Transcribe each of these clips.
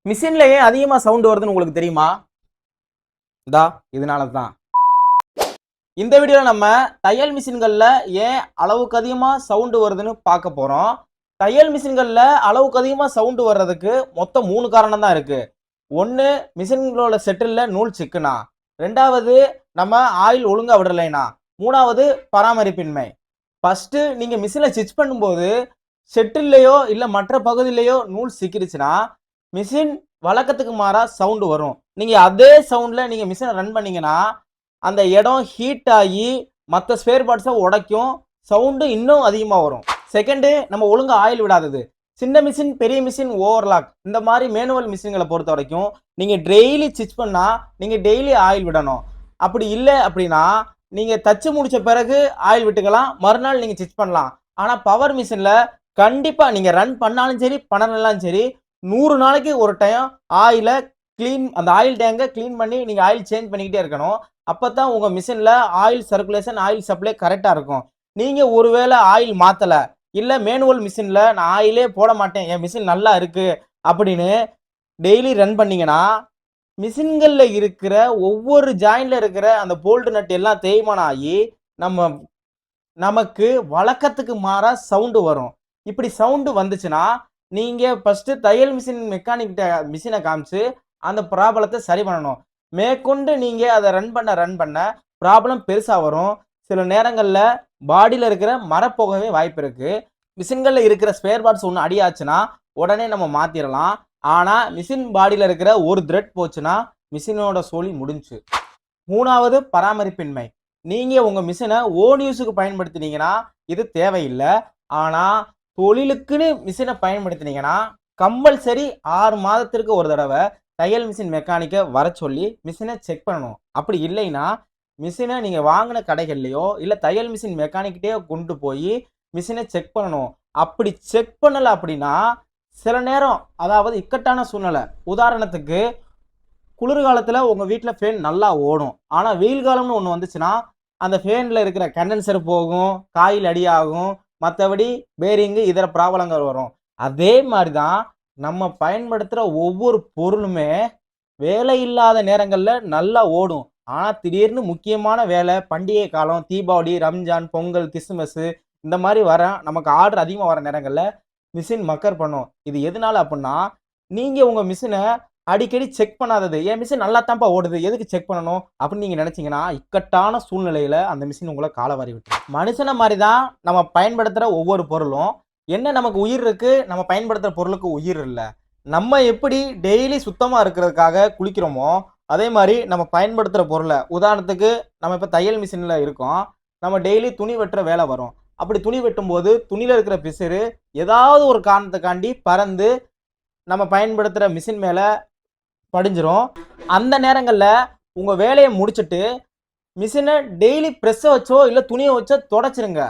மிஷின்ல ஏன் அதிகமா சவுண்ட் வருதுன்னு உங்களுக்கு தெரியுமா? இதனால தான். இந்த வீடியோல நம்ம தையல் மிஷின்கள்ல ஏன் அளவுக்கு அதிகமா சவுண்ட் வருதுன்னு பார்க்க போறோம். தையல் மிஷின்கள்ல அளவுக்கு அதிகமா சவுண்ட் வர்றதுக்கு மொத்தம் 3 காரணம் தான் இருக்கு. 1 மிஷின்களோட செட்டில்ல நூல் சிக்குனா, 2வது நம்ம ஆயில் ஒழுங்கா விடலைனா, 3வது பராமரிப்பின்மை. ஃபர்ஸ்ட் நீங்க மிஷினை ஸ்டிச் பண்ணும்போது செட்டில்லையோ இல்ல மற்ற பகுதியிலையோ நூல் சிக்கிருச்சுன்னா மிஷின் வழக்கத்துக்கு மாறா சவுண்ட் வரும். நீங்க அதே சவுண்ட்ல நீங்க மிஷினை ரன் பண்ணீங்கன்னா அந்த இடம் ஹீட் ஆகி மற்ற ஸ்பேர் பார்ட்ஸை உடைக்கும், சவுண்டு இன்னும் அதிகமாக வரும். செகண்டு நம்ம ஒழுங்கா ஆயில் விடாதது. சின்ன மிஷின் பெரிய மிஷின் ஓவர்லாக் இந்த மாதிரி மேனுவல் மிஷின்களை பொறுத்த வரைக்கும் நீங்கள் டெய்லி ஸ்டிச் பண்ணால் நீங்கள் டெய்லி ஆயில் விடணும். அப்படி இல்லை அப்படின்னா நீங்கள் தச்சு முடிச்ச பிறகு ஆயில் விட்டுக்கலாம், மறுநாள் நீங்கள் ஸ்டிச் பண்ணலாம். ஆனால் பவர் மிஷினில் கண்டிப்பாக நீங்கள் ரன் பண்ணாலும் சரி பண்ணலாம் சரி 100 நாளைக்கு ஒரு டைம் ஆயிலை க்ளீன், அந்த ஆயில் டேங்கை க்ளீன் பண்ணி நீங்கள் ஆயில் சேஞ்ச் பண்ணிக்கிட்டே இருக்கணும். அப்போ தான் உங்கள் மிஷினில் ஆயில் சர்க்குலேஷன் ஆயில் சப்ளை கரெக்டாக இருக்கும். நீங்கள் ஒருவேளை ஆயில் மாற்றலை, இல்லை மேனுவல் மிஷினில் நான் ஆயிலே போட மாட்டேன், என் மிஷின் நல்லா இருக்குது அப்படின்னு டெய்லி ரன் பண்ணிங்கன்னா மிஷின்களில் இருக்கிற ஒவ்வொரு ஜாயிண்டில் இருக்கிற அந்த போல்டு நட் எல்லாம் தேய்மானம் ஆகி நமக்கு வழக்கத்துக்கு மாறா சவுண்டு வரும். இப்படி சவுண்டு வந்துச்சுன்னா நீங்கள் ஃபஸ்ட்டு தையல் மிஷின் மெக்கானிக்கிட்ட மிஷினை காமிச்சு அந்த ப்ராப்ளத்தை சரி பண்ணணும். மேற்கொண்டு நீங்கள் அதை ரன் பண்ண ப்ராப்ளம் பெருசாக வரும். சில நேரங்களில் பாடியில் இருக்கிற மரப்போகவே வாய்ப்பு இருக்குது. மிஷின்களில் இருக்கிற ஸ்பேர் பார்ட்ஸ் ஒன்று அடியாச்சுன்னா உடனே நம்ம மாற்றிடலாம். ஆனால் மிஷின் பாடியில் இருக்கிற ஒரு த்ரெட் போச்சுன்னா மிஷினோட சோலி முடிஞ்சு. 3வது பராமரிப்பின்மை. நீங்கள் உங்கள் மிஷினை ஓன் யூஸுக்கு பயன்படுத்தினீங்கன்னா இது தேவையில்லை. ஆனால் தொழிலுக்குன்னு மிஷினை பயன்படுத்தினீங்கன்னா கம்பல்சரி 6 மாதத்திற்கு ஒரு தடவை தையல் மிஷின் மெக்கானிக்கை வர சொல்லி மிஷினை செக் பண்ணணும். அப்படி இல்லைன்னா மிஷினை நீங்கள் வாங்கின கடைகள்லையோ இல்லை தையல் மிஷின் மெக்கானிக்கிட்டே கொண்டு போய் மிஷினை செக் பண்ணணும். அப்படி செக் பண்ணலை அப்படின்னா சில நேரம், அதாவது இக்கட்டான சூழ்நிலை, உதாரணத்துக்கு குளிர்காலத்தில் உங்கள் வீட்டில் ஃபேன் நல்லா ஓடும், ஆனால் வெயில் காலம்னு ஒன்று வந்துச்சுன்னா அந்த ஃபேனில் இருக்கிற கண்டென்சர் போகும், காயில் அடியாகும், மற்றபடி பேரிங்கு இதர ப்ராப்ளங்கள் வரும். அதே மாதிரி தான் நம்ம பயன்படுத்துகிற ஒவ்வொரு பொருளுமே வேலை இல்லாத நேரங்களில் நல்லா ஓடும். ஆனால் திடீர்னு முக்கியமான வேலை, பண்டிகை காலம், தீபாவளி, ரம்ஜான், பொங்கல், கிறிஸ்துமஸ் இந்த மாதிரி நமக்கு ஆர்டர் அதிகமாக வர நேரங்களில் மிஷின் மக்கர் பண்ணும். இது எதனால அப்படின்னா நீங்கள் உங்கள் மிஷினை அடிக்கடி செக் பண்ணாதது. என் மிஷின் நல்லா தான்ப்பா ஓடுது, எதுக்கு செக் பண்ணணும் அப்படின்னு நீங்கள் நினச்சிங்கன்னா இக்கட்டான சூழ்நிலையில் அந்த மிஷின் உங்களை காலவாரி விட்டுரும். மனுஷனை மாதிரி தான் நம்ம பயன்படுத்துகிற ஒவ்வொரு பொருளும். என்ன நமக்கு உயிர் இருக்குது, நம்ம பயன்படுத்துகிற பொருளுக்கு உயிர் இல்லை. நம்ம எப்படி டெய்லி சுத்தமாக இருக்கிறதுக்காக குளிக்கிறோமோ அதே மாதிரி நம்ம பயன்படுத்துகிற பொருளை, உதாரணத்துக்கு நம்ம இப்போ தையல் மிஷினில் இருக்கோம், நம்ம டெய்லி துணி வெட்டுற வேலை வரும். அப்படி துணி வெட்டும்போது துணியில் இருக்கிற பிசிறு ஏதாவது ஒரு காரணத்துக்காண்டி பறந்து நம்ம பயன்படுத்துகிற மிஷின் மேலே படிஞ்சிரும். அந்த நேரங்களில் உங்கள் வேலையை முடிச்சுட்டு மிஷினை டெய்லி ப்ரெஸ்ஸை வச்சோ இல்லை துணியை வச்சோ தொடச்சிருங்க.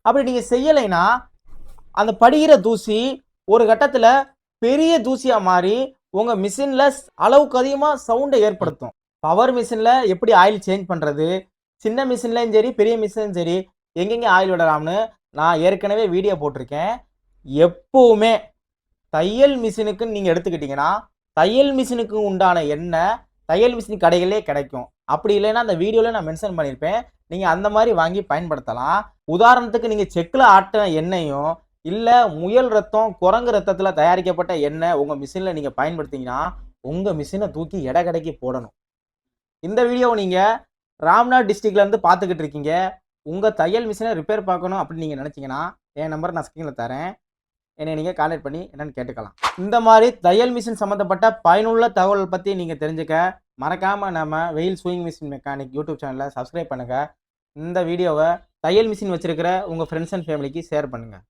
அப்படி நீங்கள் செய்யலைன்னா அந்த படிகிற தூசி ஒரு கட்டத்தில் பெரிய தூசியாக மாறி உங்கள் மிஷினில் அளவுக்கு அதிகமாக சவுண்டை ஏற்படுத்தும். பவர் மிஷினில் எப்படி ஆயில் சேஞ்ச் பண்ணுறது, சின்ன மிஷின்லையும் சரி பெரிய மிஷின்லையும் சரி எங்கெங்கே ஆயில் விடலாம்னு நான் ஏற்கனவே வீடியோ போட்டிருக்கேன். எப்போவுமே தையல் மிஷினுக்குன்னு நீங்கள் எடுத்துக்கிட்டிங்கன்னா தையல் மிஷினுக்கு உண்டான எண்ணெய் தையல் மிஷின் கடைகளே கிடைக்கும். அப்படி இல்லைன்னா அந்த வீடியோவில் நான் மென்ஷன் பண்ணியிருப்பேன், நீங்கள் அந்த மாதிரி வாங்கி பயன்படுத்தலாம். உதாரணத்துக்கு நீங்கள் செக்கில் ஆட்டின எண்ணெயும் இல்லை முயல் ரத்தம், குரங்கு ரத்தத்தில் தயாரிக்கப்பட்ட எண்ணெய் உங்கள் மிஷினில் நீங்கள் பயன்படுத்திங்கன்னா உங்கள் மிஷினை தூக்கி கடைக்கு போடணும். இந்த வீடியோவை நீங்கள் ராம்நாத் டிஸ்ட்ரிக்ட்லேருந்து பார்த்துக்கிட்டு இருக்கீங்க. உங்கள் தையல் மிஷினை ரிப்பேர் பார்க்கணும் அப்படின்னு நீங்கள் நினச்சிங்கன்னா என் நம்பர் நான் ஸ்க்ரீனில் தரேன், என்னை நீங்கள் கான்டாக்ட் பண்ணி என்னென்னு கேட்டுக்கலாம். இந்த மாதிரி தையல் மிஷின் சம்மந்தப்பட்ட பயனுள்ள தகவல் பற்றி நீங்கள் தெரிஞ்சுக்க மறக்காமல் நம்ம வெயில் ஸ்விங் மிஷின் மெக்கானிக் யூடியூப் சேனலை சப்ஸ்கிரைப் பண்ணுங்கள். இந்த வீடியோவை தையல் மிஷின் வச்சுருக்கிற உங்கள் ஃப்ரெண்ட்ஸ் அண்ட் ஃபேமிலிக்கு ஷேர் பண்ணுங்கள்.